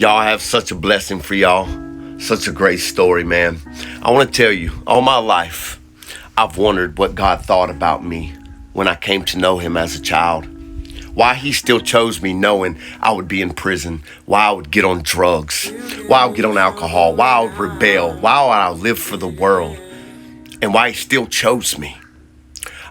Y'all have such a blessing for y'all. Such a great story, man. I want to tell you, all my life, I've wondered what God thought about me when I came to know him as a child. Why he still chose me knowing I would be in prison, why I would get on drugs, why I would get on alcohol, why I would rebel, why I would live for the world, and why he still chose me.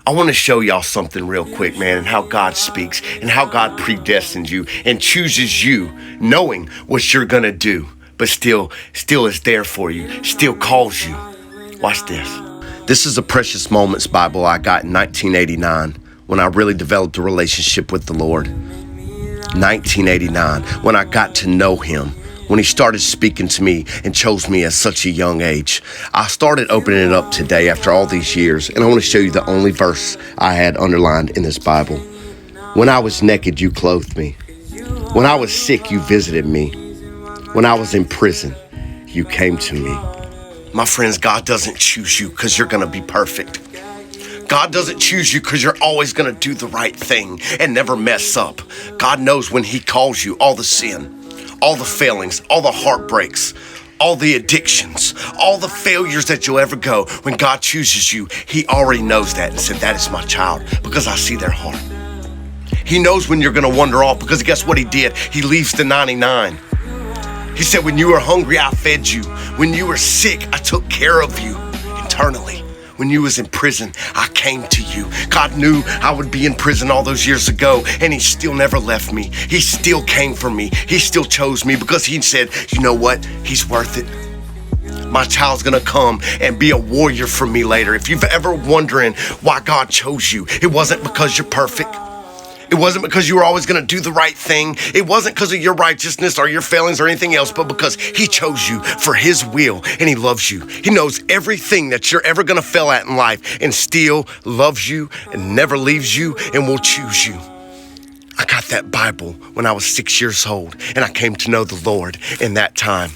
I want to show y'all something real quick, man, and how God speaks and how God predestines you and chooses you knowing what you're going to do, but still is there for you, still calls you. Watch this. This is a Precious Moments Bible I got in 1989 when I really developed a relationship with the Lord. 1989, when I got to know him. When he started speaking to me and chose me at such a young age. I started opening it up today after all these years, and I want to show you the only verse I had underlined in this Bible. When I was naked, you clothed me. When I was sick, you visited me. When I was in prison, you came to me. My friends, God doesn't choose you because you're going to be perfect. God doesn't choose you because you're always going to do the right thing and never mess up. God knows when he calls you all the sin, all the failings, all the heartbreaks, all the addictions, all the failures that you'll ever go. When God chooses you, he already knows that and said, that is my child, because I see their heart. He knows when you're going to wander off, because guess what he did? He leaves the 99. He said, when you were hungry, I fed you. When you were sick, I took care of you internally. When you was in prison, I came to you. God knew I would be in prison all those years ago, and he still never left me. He still came for me. He still chose me because he said, you know what? He's worth it. My child's gonna come and be a warrior for me later. If you've ever wondering why God chose you, it wasn't because you're perfect. It wasn't because you were always going to do the right thing. It wasn't because of your righteousness or your failings or anything else, but because he chose you for his will and he loves you. He knows everything that you're ever going to fail at in life and still loves you and never leaves you and will choose you. I got that Bible when I was 6 years old and I came to know the Lord in that time.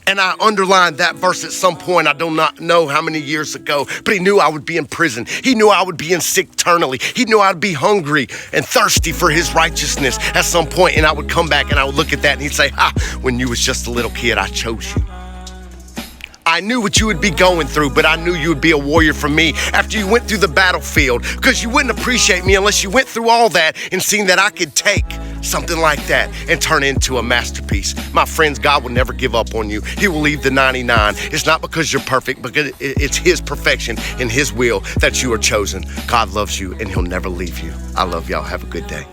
And I underlined that verse at some point, I do not know how many years ago, but he knew I would be in prison. He knew I would be in sick eternally. He knew I'd be hungry and thirsty for his righteousness at some point, and I would come back and I would look at that and he'd say, when you was just a little kid, I chose you. I knew what you would be going through, but I knew you would be a warrior for me after you went through the battlefield, because you wouldn't appreciate me unless you went through all that and seen that I could take something like that and turn it into a masterpiece. My friends, God will never give up on you. He will leave the 99. It's not because you're perfect, because it's his perfection and his will that you are chosen. God loves you and he'll never leave you. I love y'all. Have a good day.